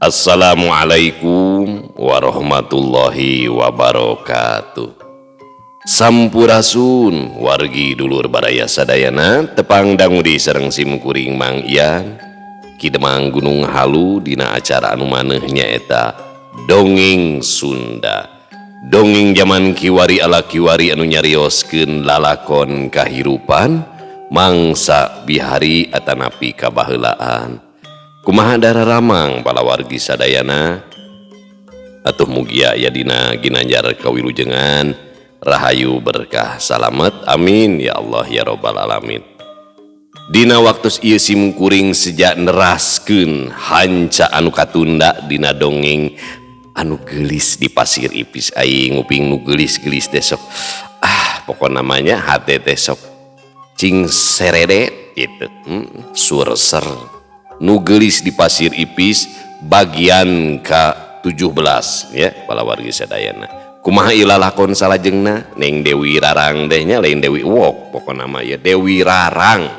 Assalamualaikum warahmatullahi wabarakatuh. Sampurasun wargi dulur baraya sadayana tepang dangudi sareng simkuring Mang Ian Kidemang Gunung Halu dina acara anu manehnya eta dongeng Sunda. Dongeng zaman kiwari ala kiwari anu nyarioskeun lalakon kahirupan mangsa bihari atanapi kabaheulaan. Kumaha dararamang pala wargi sadayana atuh mugia aya dina ginanjar kawilujengan rahayu berkah salamet amin ya Allah ya robbal alamin. Dina waktu ieu simkuring sejak neraskeun hanca anu katunda dina dongeng anu geulis di pasir ipis aing nguping nu geulis-geulis teh sok pokok namanya hate teh sok cing serede gitu surser nu geulis di pasir ipis bagian ke-17 ya pala wargi sadayana. Kumaha ieu lalakon salajengna Neng Dewi Rarang deh nya lain Dewi Wok pokona mah ya Dewi Rarang.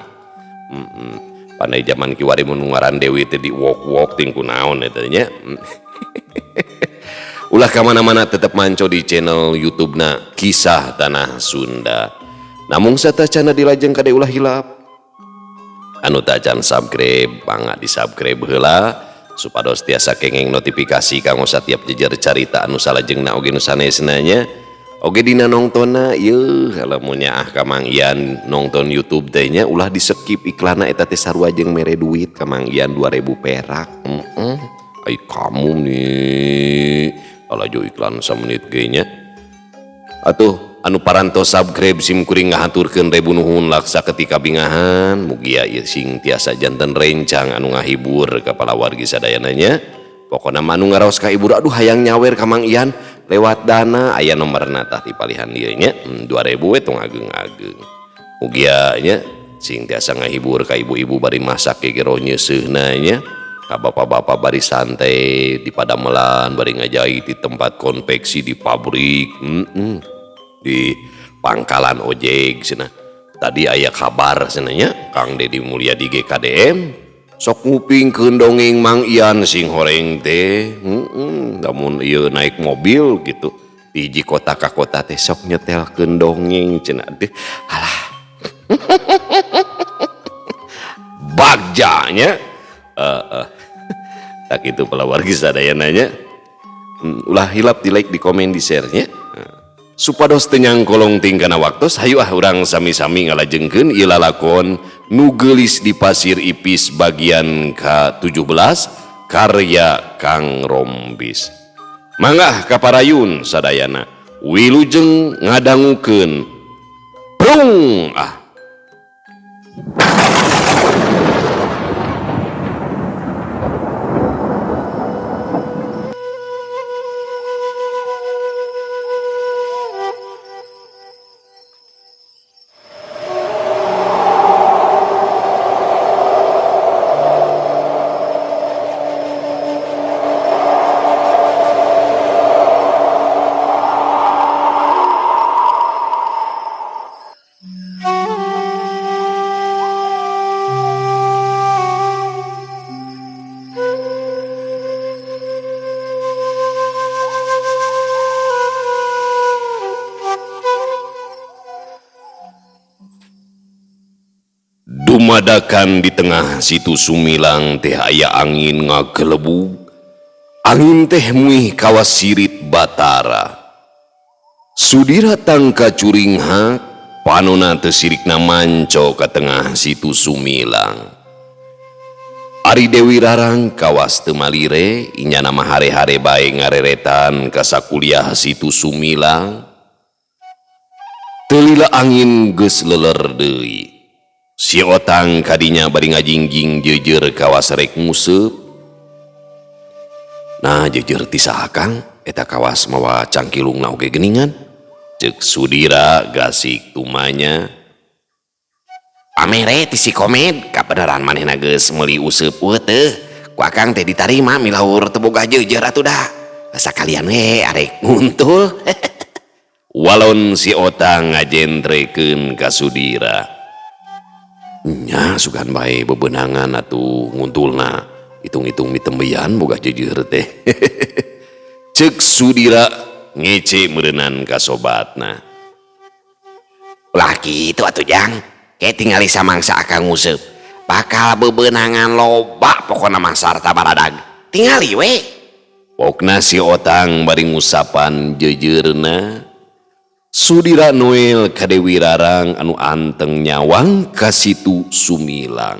Pandai zaman kiwari mun ngaran Dewi teh di wok-wok ting kunaon eta nya. Ulah ka mana-mana tetep manco di channel YouTube-na Kisah Tanah Sunda. Namung satacana dilajeng kade ulah hilap. Anu tacan subscribe bangga di subscribe heula supados tiasa kengeng notifikasi kanggo satiap jejer carita anu salajengna oge nu sanesna nya oge dina nongtonna yeuh lamun nyaah ka Mang Ian nongton YouTube teh nya ulah di skip iklanna eta teh sarua jeung mere duit ka Mang Ian 2000 perak. Ai kamu nih alajo iklan 1 menit ge nya atuh anu paranto subscribe simkuring ngahaturkeun rebu nuhun laksa ketika bingahan mugia ieu sing tiasa janten rencang anu ngahibur kepala wargi sadayana nya pokona anu ngaraos ka ibu aduh hayang nyawer ka Mang Ian lewat dana aya nomerna tah di palihan ieu nya 2000 we tong ageng-ageng mugia nya sing tiasa ngahibur ka ibu-ibu bari masak gegero nyeuseuna nya ka bapak-bapak bari santai di padamelan bari ngajai di tempat konveksi di pabrik di pangkalan ojek cenah tadi aya kabar cenanya Kang Dedi Mulia di GKDM sok ngupingkeun dongeng Mang Ian sing horeng teh namun ieu naik mobil gitu di hiji kota ka kota teh sok nyetelkeun dongeng cenah teh alah bagjanya tak itu pala wargi sadayana nya ulah hilap di like di komen di share nya supados tenyang kolong tingkana waktos hayu urang sami-sami ngalajengkeun ieu lalakon nu geulis di pasir ipis bagian ke-17 karya Kang Rombis. Mangga kaparayun sadayana wilujeng ngadangukeun brung dumadakan di tengah situ Sumilang teh aya angin ngagelebug. Angin teh muih kawas sirit Batara. Sudira tangka curing hak panona teu sirikna manco ka tengah situ Sumilang. Ari Dewi Rarang kawas teu malire inyana mah hare-hare bae ngareretan ka sakuliah situ Sumilang. Teu lila angin geus leuler deui. Si otang kadinya bari ngajingjing jejer kawas rek nguseup. Nah jejer ti saha Kang eta kawas mawa cangkilungna oge geuningan ceuk Sudira gasik tumanya. Pamere ti si Komed kabeneran manehna geus meuli useup teh ku Akang teh ditarima milaur teu boga jejer atuh da sakalian we arek nguntul. Walon si otang ngajentrekeun ka Sudira. Nya sugan bae bebenangan atuh nguntulna hitung-hitung mitembeyan boga jejeur teh. Cek Sudira ngece merenan ka sobatna. Ulah kitu atuh Jang, kayak tinggali samangsa akang nguseup bakal bebenangan loba pokona mangsarta baradag tingali we. Pokna si Otang bari ngusapan jejeurna. Sudira Noel ka Dewi Rarang anu anteng nyawang ka situ sumilang.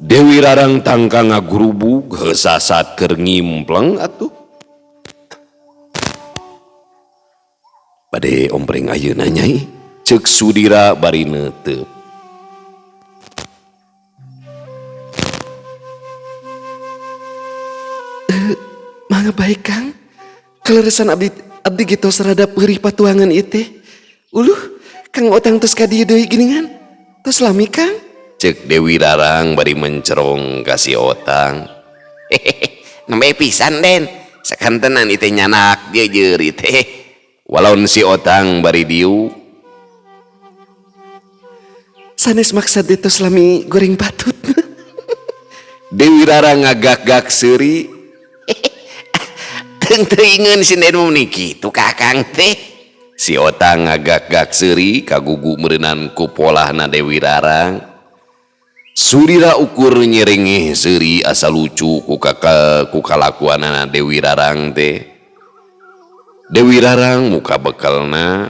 Dewi Rarang tangka ngagurubug heusasat keur ngimpleng atuh. Bade ombreng ayeuna nyai, ceuk Sudira bari neuteup. Mangga baik Kang, kaleresan abdi gitu serada perih patuangan itu. Uluh, Kang Otang tos ka dieu deui geuningan. Tos lami Kang. Cek Dewi Rarang bari mencerong ka si Otang. Nembe pisan Den, sakantenan itu nyanak dia jeuri teh. Walaun si Otang bari diu. Sanes maksad itu lami goreng patut. Dewi Rarang ngagak-gak seuri. Teuingeun si Den muni kitu Kakang teh. Si Otang ngagak-gak seuri kagugu meureunan ku polahna Dewi Rarang. Sudira ukur nyerengeh seuri asa lucu ku kalakuanana Dewi Rarang teh. Dewi Rarang muka bekelna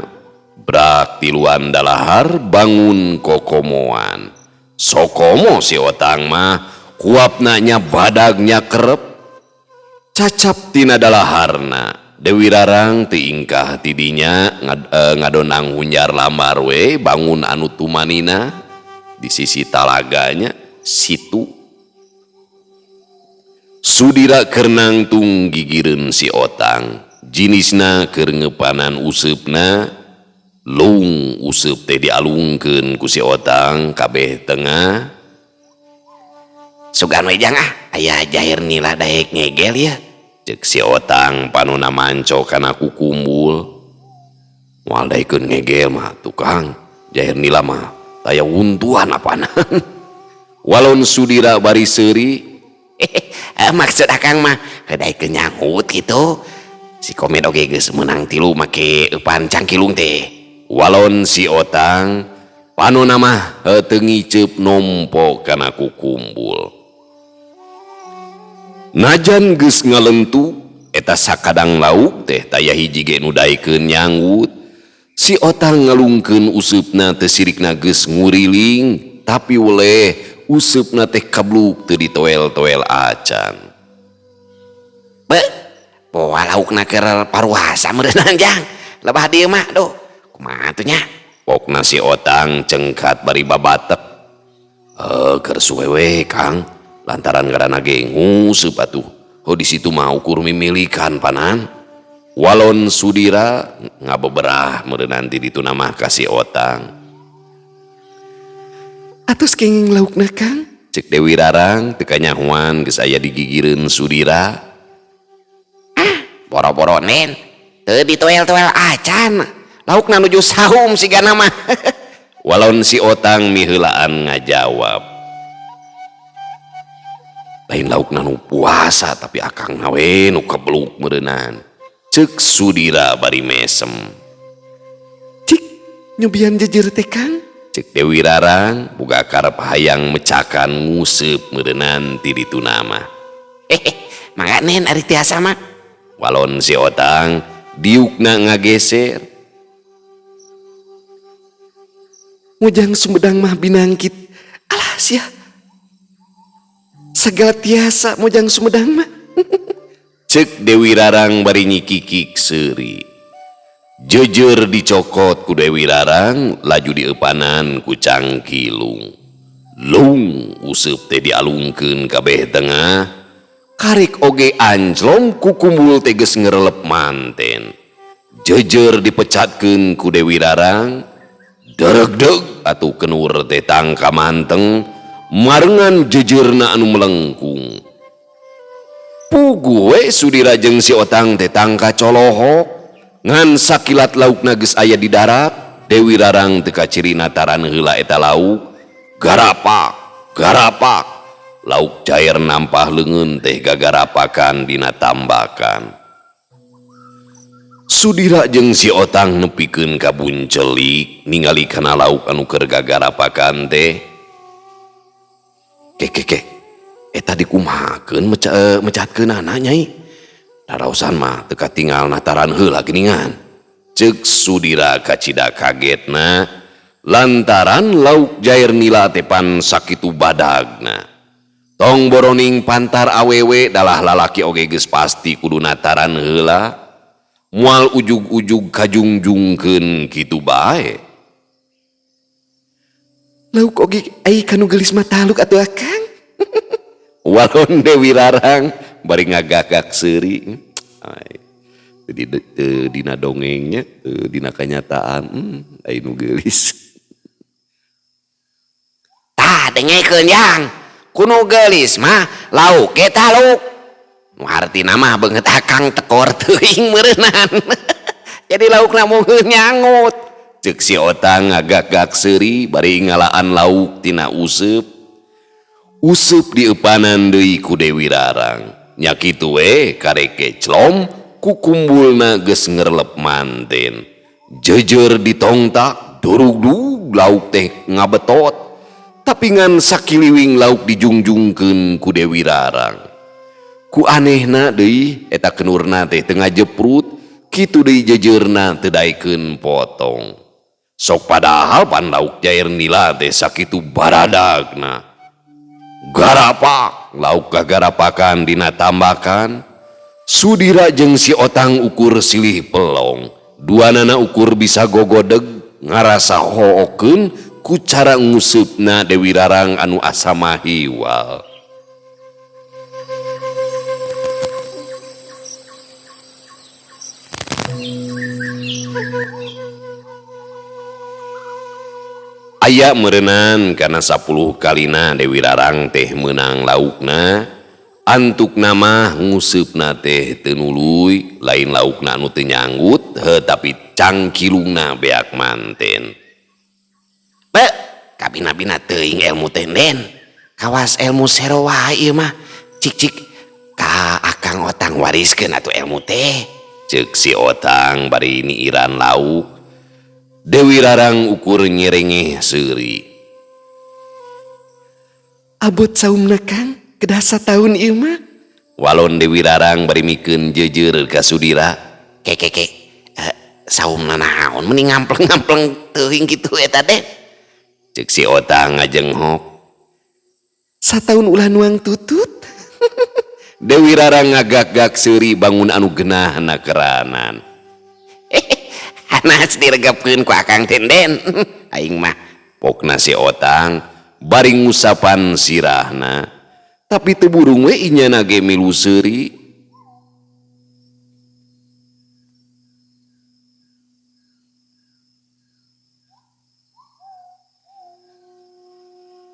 brak tiluan dalahar bangun kokomoan. Sokomo si Otang mah kuapnanya badagnya kerep cacap tina dalaharna. Dewi Rarang tiingkah tidinya ngadonang hunyar lamar we bangun anu tumanina di sisi talaganya situ. Sudira keur nangtung gigireun si Otang. Jinisna keur ngeupanan useupna. Lung useup teh dialungkeun ku si Otang kabeh tengah. Sugan we Jang aya jair nila daek ngegel ya. Cek si Otang panuna manco kana kukumbul. Moal daekeun ngegel mah tukang jair nila mah taya wuntuan apanan. Walon Sudira bari seuri. Maksud akang mah daekeun nyangut gitu. Si Komet oge geus meunang tilu make eupan cangkilung teh. Walon si Otang panona mah teu ngiceup nompo kana kukumbul. Najan geus ngalentu eta sakadang lauk teh taya hiji ge nu daekeun nyangut. Si Otang ngalungkeun useupna teu sirikna geus nguriling tapi weleh useupna teh kabluk teu ditoel-toel acan. Poa laukna keur paruasa meureunan Jang. Lebah dieu mah duh. Kumaha atuh nya? Pokna si Otang cengkat bari babatek. Keur suwewe Kang, lantaran ngaranna ge nguseup atuh. Di situ mah ukur mimilikan panan. Walon Sudira ngabeberah meureunan ti ditu mah ka si Otang. Atus kenging laukna Kang. Cek Dewi Rarang teu kanyahoan geus aya di gigireun Sudira. Boro-boro Nen, teu ditoel-toel acan. Laukna nuju saum sigana mah. Walon si Otang miheulaan ngajawab. Lain laukna nu puasa tapi akang nawe nu kebluk meureunan. Ceuk Sudira bari mesem. Cik, nyobian jejer teh Kang. Cek Dewi Rarang boga karep hayang mecakan nguseup meureunan ti ditu mah. Mangga Nen ari tiasa mah. Walon si Otang diukna ngageser. Mujang Sumedang mah binangkit. Alah sia. Segala tiasa Mujang Sumedang mah. Cek Dewi Rarang bari nyikikik seuri. Jejer dicokot ku Dewi Rarang laju dieupanan ku cangkilung. Lung useup teh dialungkeun kabeh tengah. Karik oge anjlong ku kumbul teh geus ngerelep manten. Jejer dipecatkeun ku Dewi Rarang. Dereg-deg atuh kenur teh tangka manteng marengan jejerna anu melengkung. Pugu we Sudira jeung si Otang teh tangka colohok ngan sakilat laukna geus aya di darat. Dewi Rarang teu kacirina taran heula eta lauk. Garapak, garapak. lauk cair nampah leungeun teh gagara pakan dina tambakan. Sudira jeung si Otang nepikeun ka buncelik ningali kana lauk anu keur gagara pakan teh. Ke eta dikumahakeun mecatkeunana nyai. Daraosan mah teu katinggal nataran heula geuningan. Ceuk Sudira kacida kagetna lantaran lauk jair nila tepan sakitu badagna. Tong boroning pantar awewe dalah lalaki oge geus pasti kudu nataran heula. Moal ujug-ujug kajungjungkeun kitu bae. Lauk oge ai kanu gelis mataluk atuh Akang. Walon Dewi Rarang bari ngagagak seuri. Dina dongengnya, dina kenyataan, ai nu geulis. Tah dengekeun Jang, kuno geulis mah lauk ge taluk. Nu artina mah beungeut Akang tekor teuing meureunan. Jadi laukna mungkeun nyangut. Ceuk si Otang ngagagak seuri bari ngalaan lauk tina useup. Useup dieupanan deui ku Dewi Rarang. Nya kitu we kareke celom ku kumbulna geus ngerlep manten. Jejer ditongtak durug-dug lauk teh ngabetot. Tapi ngan sakiliwing lauk dijungjungkeun ku Dewi Rarang. Ku anehna deui eta kenurna teh teu ngajeprut, kitu deui jejeurna teu daekeun potong. Sok padahal pan lauk jair nila teh sakitu baradagna. Garapak lauk gagarapakan dina tambakan. Sudira jeung si Otang ukur silih pelong. Duanana ukur bisa gogodeg ngarasa hookeun ku cara nguseupna Dewi Rarang anu asa mahiwal. Aya meureunan kana 10 kalina Dewi Rarang teh meunang laukna. Antukna mah nguseupna teh teu nuluy, lain laukna anu teu nyanggut, tapi cangkilungna beak manten. Be, kabina-bina teuing ilmu teh Den. Kawas ilmu sero wae ieu mah. Cik ka Akang Otang wariskeun atuh ilmu teh. Ceuk si Otang bari niiran lauk. Dewi Rarang ukur nyerengeh seuri. Abot saumna Kang, kedah sataun ieu mah. Walon Dewi Rarang bari mikeun jejer ka Sudira. Ke saumna naon mending ngampleng-ngampleng teuing kitu eta Den. Ceuk si Otang ngajenghok. Sataun ulah nuang tutut. Dewi Rarang ngagak-gak seuri bangun anu geunahna keranan. Anas diregepkeun ku Akang Den. Aing mah Pokna si Otang bari ngusapan sirahna. Tapi teu burung we inyana ge milu seuri.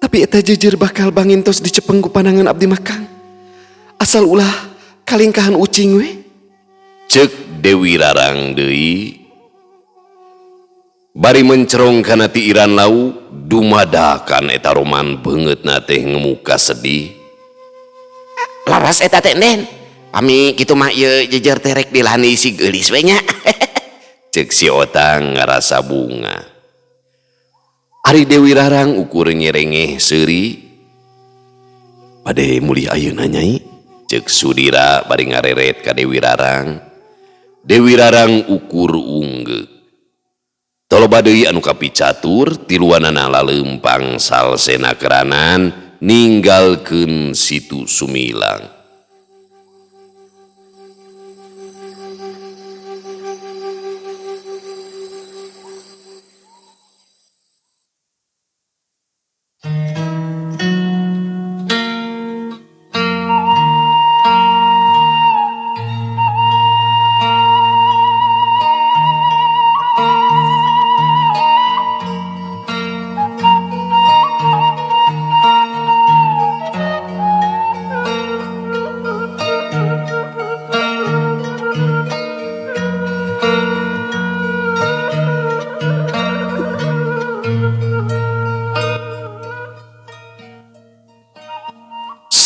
Tapi eta jejer bakal bangintos dicepeng ku pandangan abdi mah Kang. Asal ulah kalingkahan ucing we. Ceuk Dewi Rarang deui. Bari mencerong kana tiiran lauk, dumadakan eta roman beungeutna teh ngemuka sedih. laras eta teh Den. Pami kitu mah ieu jejer teh rek dilani si geulis we nya. Ceuk si Otang ngarasa bunga. Ari Dewi Rarang ukur nyerengeh seuri. Bade mulih ayeuna nyai. Ceuk Sudira bari ngareret ka Dewi Rarang. Dewi Rarang ukur unggeu. Toloba deui anu kapicatur tiluanana laleumpang salsena keranan ninggalkeun situ Sumilang.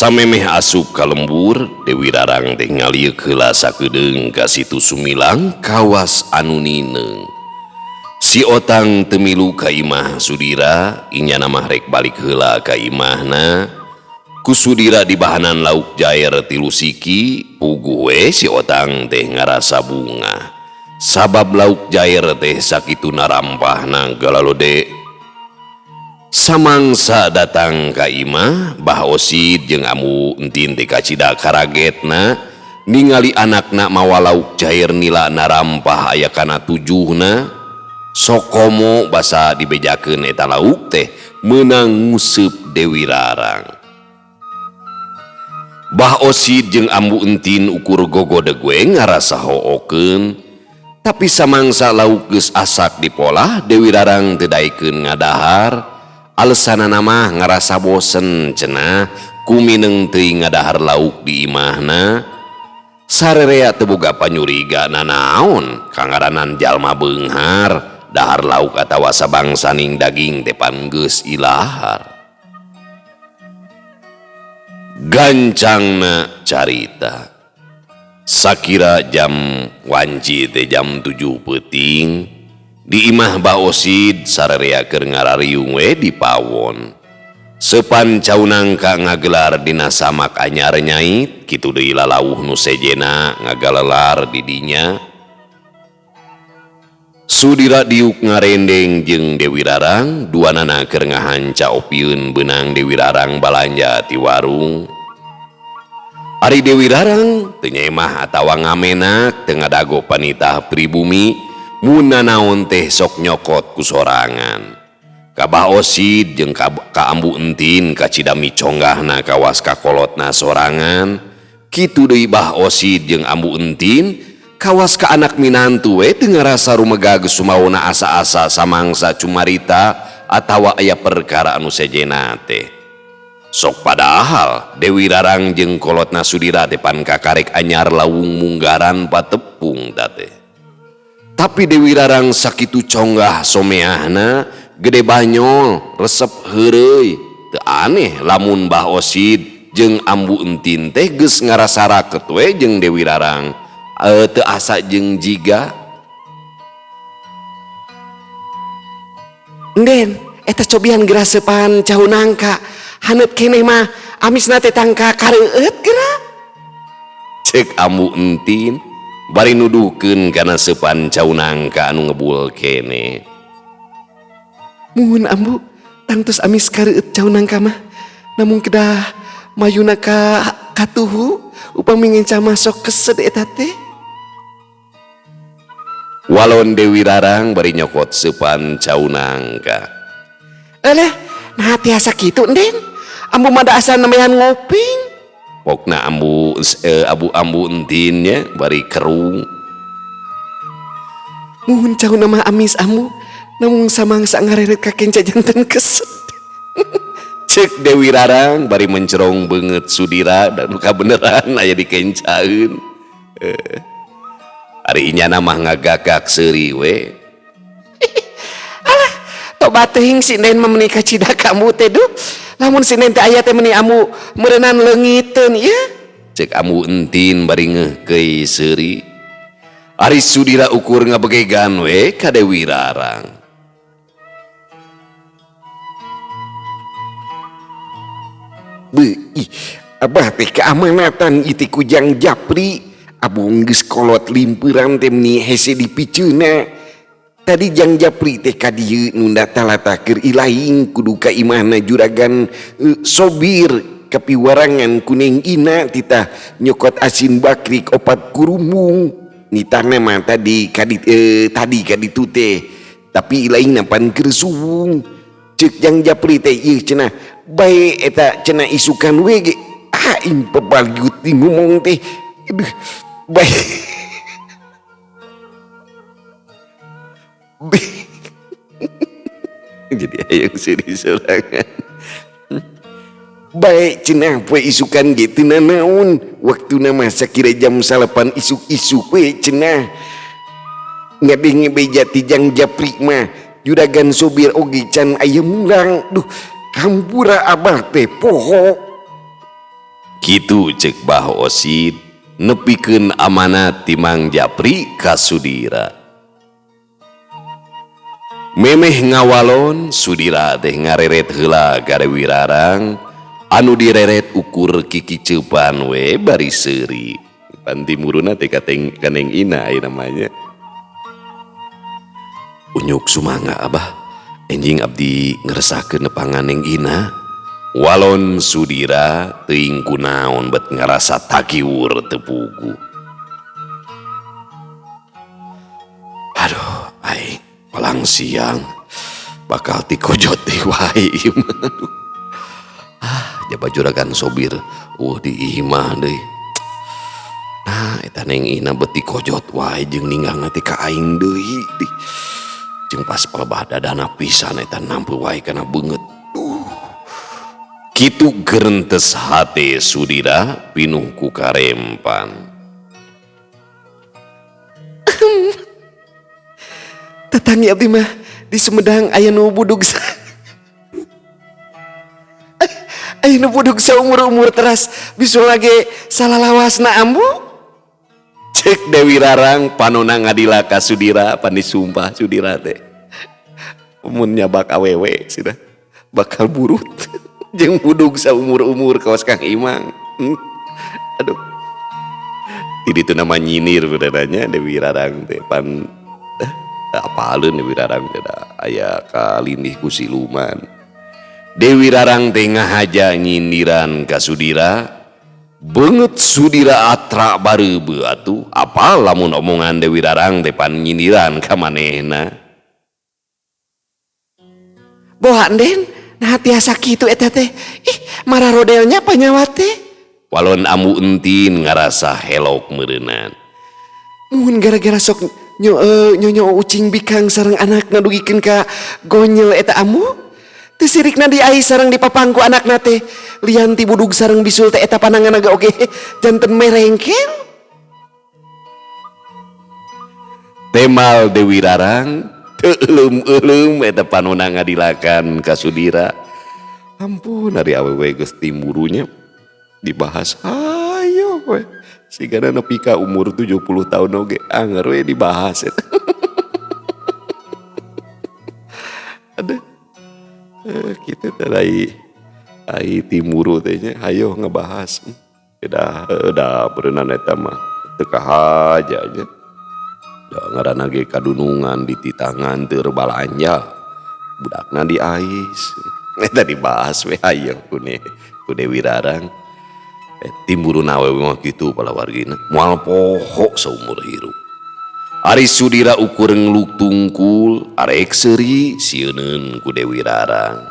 Samemeh asup ka lembur, Dewi Rarang teh ngalieu heula sakedeung ka situ Sumilang kawas anu nineng. Si Otang teu milu ka imah Sudira, inyana mah rek balik heula ka imahna. Ku Sudira di bahanan lauk jair 3 siki, puguh we si Otang teh ngarasa bunga. Sabab lauk jair teh sakitu narampahna galalode. Samangsa datang ka imah, Bah Osid jeung Ambu Entin teh kacida karagetna ningali anakna mawa lauk jair nila narampah aya kana 7na. Sokomo basa dibejakeun eta lauk teh meunang nguseup Dewi Rarang. Bah Osid jeung Ambu Entin ukur gogodeg we ngarasa hookeun, tapi samangsa lauk geus asak dipolah Dewi Rarang teu daekeun ngadahar. Alesanana mah ngarasa bosen cenah ku mineng teuing ngadahar lauk di imahna. Sarerea teu boga panyuriga nanaon kangaranan jalma beunghar dahar lauk atawa sabangsaning daging teh pan geus ilahar. Gancangna carita sakira jam wanci teh jam 7 peuting di imah Bah Osid sarerea keur ngarariung we di pawon. Sepan caunangka ngagelar dina samak anyar nyait, kitu deui lalauh nu sejena ngagalelar di dinya. Sudira diuk ngarendeng jeung Dewi Rarang, duanana keur ngahanca opieun beunang Dewi Rarang balanja ti warung. Ari Dewi Rarang teu nyemah atawa ngamenak teu ngadago panitah pribumi. Mun nanaon teh sok nyokot ku sorangan. Ka Bah Osid jeung ka Ambu Entin kacida miconggahna kawas kakolotna sorangan. Kitu deui Bah Osid jeung Ambu Entin kawas ka anak minantu we teu ngarasa rumega geus sumaona asa-asa samangsa cumarita atawa aya perkara anu sejena teh. Sok padahal Dewi Rarang jeung kolotna Sudira teh pan kakarek anyar lawung munggaran patepung teh. Tapi Dewi Rarang sakitu conggah someahna gede banyol resep heureuy. Teu aneh lamun Bah Osid jeung Ambu Entin teh geus ngarasa raket we jeung Dewi Rarang teu asa jeung jiga. Nden, eta cobian geraseupan cau nangka. Haneut keneh mah amisna teh tangka kareueut geura. Cek Ambu Entin bari nuduhkeun kana seupan cau nangka anu ngebul kene. Muhun Ambu, tangtus amis kareueut cau nangka mah. Namun kedah mayuna ka katuhu upami ngenca masok kesed eta teh. Walon Dewi Rarang bari nyokot seupan cau nangka. Eleh, nah tiasa kitu Nden. Ambu mah da asa nembehan ngoping. Pokna Ambu Entin nya bari kerung. Muhun cau nama amis Ambu, namun samangsa ngareret ka kenca janten kesed. Cek Dewi Rarang bari mencerong banget Sudira dan kabeneran aya dikencaeun. Ari inyana mah ngagagak seuri we. Alah, tobat teuing si Nden mah meuni kacida kamu teh duh. Lamun si Nden teh aya teh meuni Ambu meureunnan leungiteun ieu. Cek Ambu Entin bari ngeukeui seuri. Ari Sudira ukur ngabegegan we ka Dewi Rarang. Beuh, abah teh keamanatan iti kujang Japri. Abung geus kolot limpeuran teh meuni hese dipiceuna. Tadi Jang Japri teh ka dieu nu ndatala keur ilaing kudu ka imahna juragan Sobir kapiwarangan kuning ina titah nyokot asin bakrik 4 kurumung. Nitana mah tadi kaditu teh. Tapi ilaingna pan keur suwung. Ceuk Jang Japri teh ieu cenah bae eta cenah isukan we ge. Aing pebaliut di ngomong teh. Aduh, bae. Jadi hayang seuri sorangan. Baik cenah poe isukan gitu nanaon. Waktu nama sakira jam 8 isuk-isuk we cenah. Ngebe jati Jang Japri mah juragan Sobir oge can aya murang. Duh, hampura abah teh poho. Kitu cek Bah Osid nepikeun amanat ti Mang Japri ka Sudira. Memeh ngawalon Sudira teh ngareret heula ka Dewi Rarang anu direret ukur kiki ceupan we bari seuri. Pan timuruna teh kaneng ina aya namanya. Unyuk sumangga Abah, enjing abdi ngerasakeun nepangan neng ina. Walon Sudira teuing kunaon bet ngarasa takiwur teu pugu. Aduh, aing palang siang bakal tikojot deh wae ieu mah. Jaba juragan Sobir di imah deui. Nah, eta neng ina beti kojot wae jeung ninggangna teh ka aing deui. Jeung pas palebah dadana pisan eta nampu wae kana beungeut. Kitu gerentes hate Sudira pinuh ku karempan. Tatangi abdi mah di Sumedang aya nu budug aya nu budug saumur-umur teras bisul lagi salalawasna ambu. Cek Dewi Rarang panona ngadila ka Sudira pan disumpah Sudira teh. Mun nyabak awewe cenah bakal burut. Jeung budug saumur-umur kaos Kang Imang. Aduh. Ti ditu nama nyinir beneranya Dewi Rarang teh pan apaleun Dewi Rarang teh aya kalindih ku siluman. Dewi Rarang teh ngahaja nyindiran ka Sudira. Beungeut Sudira atra bareubeu atuh. Apal lamun omongan Dewi Rarang teh pan nyindiran ka manehna. Boha Den, nah tiasa kitu eta teh. Ih, marah rodelnya panyawa teh. Walon ambu entin ngarasa helok meureunan. Mun gara-gara sok nyonyo ucing bikang sareng anak ngadugikeun ka gonyel eta amu. Teu sirikna di ai sareng di papangku anakna teh. Lian ti budug sareng bisul teh eta pananganna oge janten merengkel. Temal Dewi Rarang eulum eta panona ngadilakan ka Sudira. Ampun ari awewe geus timurunya dibahas hayo we. Sigana nepi ka umur 70 tahun oge anger we dibahas eta. Aduh. Kita teh ai timuru teh nya hayo ngebahas. Da berenang eta mah teu kahaja nya. Da ngaranna ge kadunungan di titangan teu balanja. Budakna di ais. Eta dibahas we hayo ku Dewi Rarang. Timburuna we mah kitu palawargina. Moal poho saumur hirup. Ari Sudira ukur ngeluk tungkul, arek seuri sieuneun ku Dewi Rarang.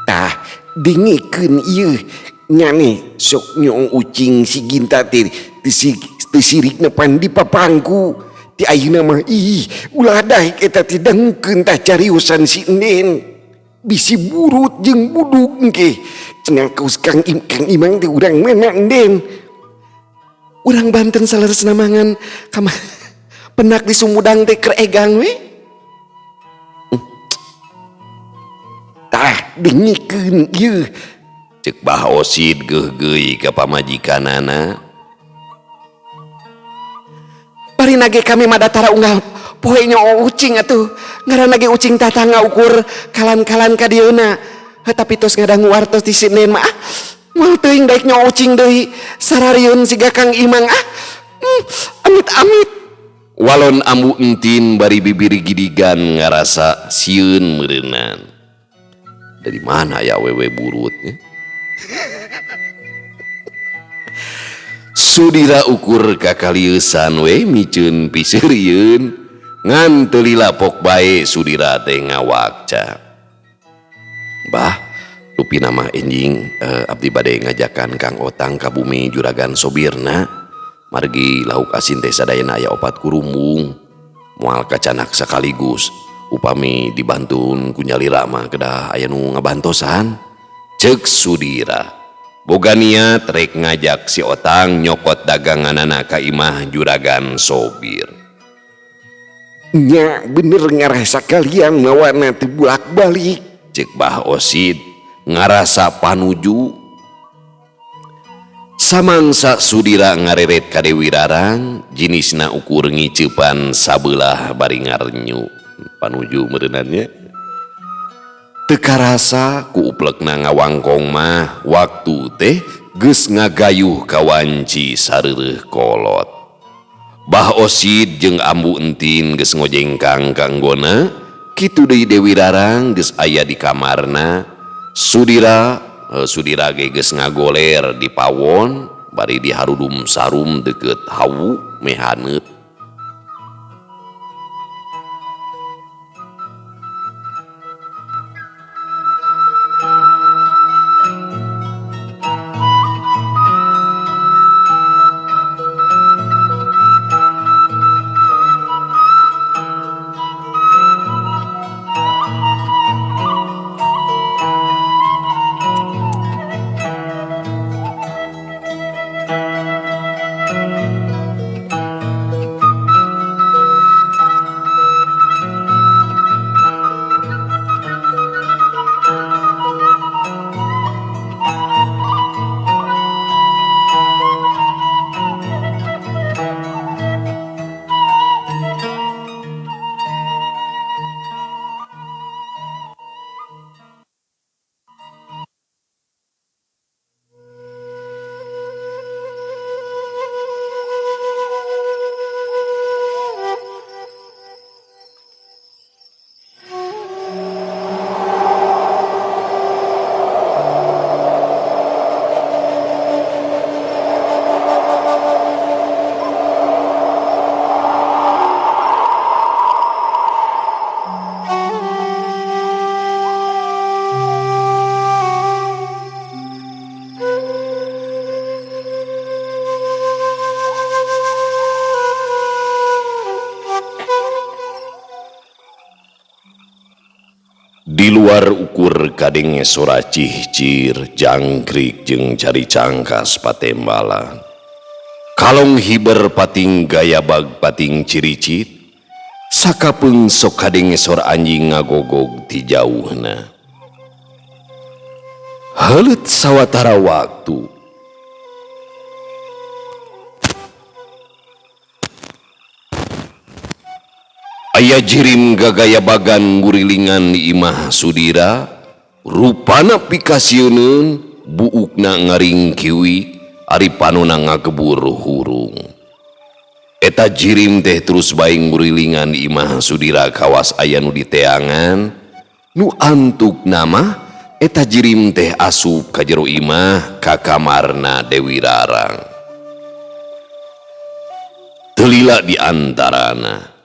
Tah dengikeun ieu nyane sok nyong ucing si Ginta teh teu sirikna pan di papangku. Ti ayeuna mah ulah daek eta teh dengkeun tah cariusan si Enden. Bisi burut jeung budug engke. Cenah kaus Kang Imang teh urang mana Enden. Urang Banten saleresna mangan penak di Sumudang teh keur egang we. Tah dengikeun ieu. Cek Bah Osid geugeuy ka pamajikanana. Parina ge kami madatara unggal poe nyo ucing atuh. Ngaranna ge ucing tatangga ukur kalan-kalan ka dieuna. Tapi tos ngadangu wartos di Sinen mah. Moal teuing daek nyo ucing deui sarariun siga Kang Imang amit-amit. Walon ambu entin bari bibir gidigan ngarasa sieun meureunan. Dari mana ya wewe burutnya? Sudira ukur kakalieusan we miceun piseurieun ngan teu lilapok bae Sudira teh ngawakca. Bah, rupina mah enjing abdi bade ngajakan Kang Otang ka bumi juragan Sobirna. Margi lauk asin teh sadayana aya 4 kurumbung. Moal kacanak sakaligus upami dibantun ku nyalira mah kedah aya nu ngabantosan. Ceuk Sudira boga niat rek ngajak si Otang nyokot daganganana ka imah juragan Sobir. Nya bener ngarasa kalian mawana teu bulak-balik. Cek Bah Osid ngarasa panuju. Samangsa Sudira ngareret ka Dewi Rarang, jinisna ukur ngicepan sabelah bari ngarnyu panuju meureunannya. Teu karasa ku uplekna ngawangkong mah waktu teh geus ngagayuh ka wanci sareureuh kolot. Bah Osid jeung Ambu Entin geus ngojengkang ka anggona, kitu deui Dewi Rarang geus aya di kamarna. Sudira ge geus ngagoler di pawon bari di harudum sarum deket hawu mehaneut. Di luar ukur kadenge sora cihcir, jangkrik jeung cari cangkas patembalan. Kalong hiber pating gaya bag pating ciricit, sakapeung sok kadenge sora anjing ngagogog ti jauhna. Heuleut sawatara waktu aya jirim gagaya bagan ngurilingan di imah Sudira, rupana pikasieun buukna ngaring kiwi ari panonna ngagebur hurung. Eta jirim teh terus bae ngurilingan di imah Sudira kawas aya nu diteangan, nu antuk nama eta jirim teh asup ka jero imah ka kamarna Dewi Rarang. Telila di antarana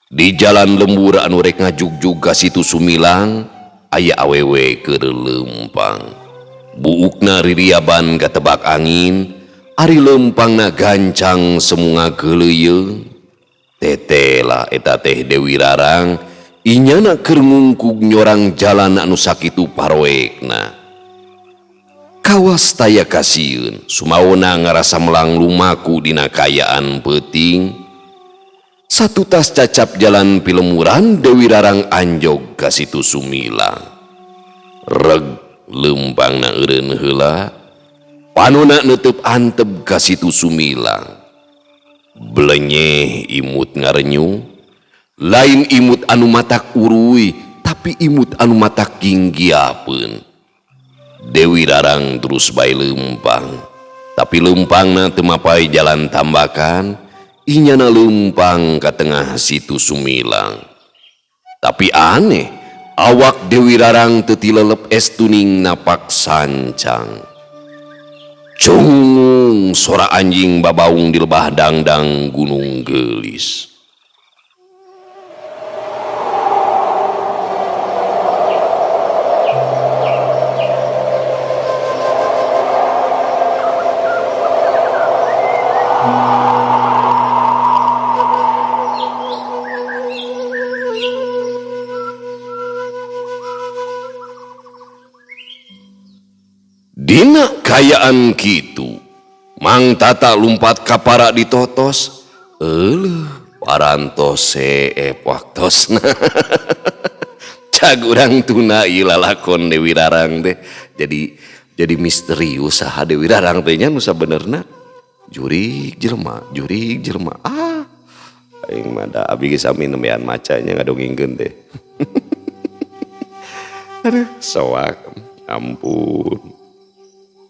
di jalan lembur anu rek ngajugjug ka situ Sumilang aya awewe keur leumpang. Buukna ririaban ka tebak angin, ari leumpangna gancang semunga geuleuyeung. Tetela eta teh Dewi Rarang, inyana keur ngungkug nyorang jalan anu sakitu paroekna. Kawas taya kasieun, sumaona ngarasa melang lumaku dina kayaan peuting. Satu tas cacap jalan pilemuran Dewi Rarang anjog ka situ Sumilang. Reg leumpangna eureun heula, panonna neuteub anteb ka situ Sumilang. Blenyeh imut ngarenyu, lain imut anu matak uruy, tapi imut anu matak ginggiapeun. Dewi Rarang terus bae leumpang, tapi leumpangna teu mapai jalan tambakan. Inyana leumpang ka tengah situ Sumilang. Tapi aneh, awak Dewi Rarang teu tilelep estuning napak sancang. Cungung sora anjing babaung di lebah dangdang Gunung Gelis. Dina kayaan kitu, Mang Tata lumpat ka para ditotos, parantos seep waktosna. cag urang tuna ieu lalakon Dewi Rarang teh jadi misterius saha Dewi Rarang teh nya nu sabenerna jurig jelema aing mah da abi geus sami nembean maca nya ngadongengkeun teh aduh soak ampun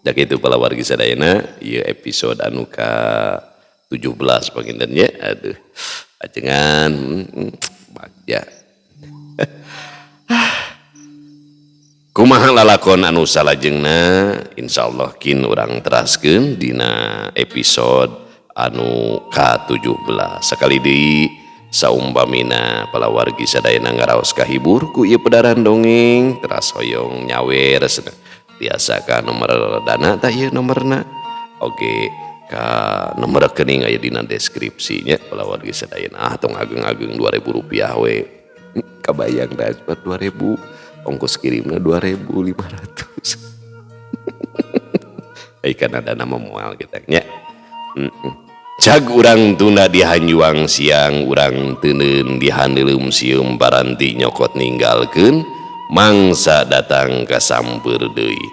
da kitu pala wargi sadayana ieu episode anu ka 17 panginten nya aduh ajengan bagja kumaha lalakon anu salajengna insyaallah kin urang teraskeun dina episode anu ka-17 sakali deui saumpamina palawargi sadayana ngaraos kahibur ku ieu pedaran dongeng teras hoyong nyawer biasa ka nomor dana tah ieu nomorna oge ka nomor rekening aya dina deskripsinya palawargi sadayana tong ageng-ageng 2.000 rupiah we kabayang dah 2.000 ongkos kirimnya 2.500 ikan ada nama mual kita nya cag urang tunda dihanjuang siang urang teuneun dihandelum sieum paranti nyokot ninggalkeun mangsa datang ka sampeur deui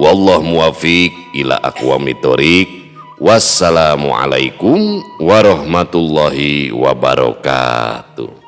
wallah muwafiq ila aqwamit thoriq wassalamualaikum warahmatullahi wabarakatuh.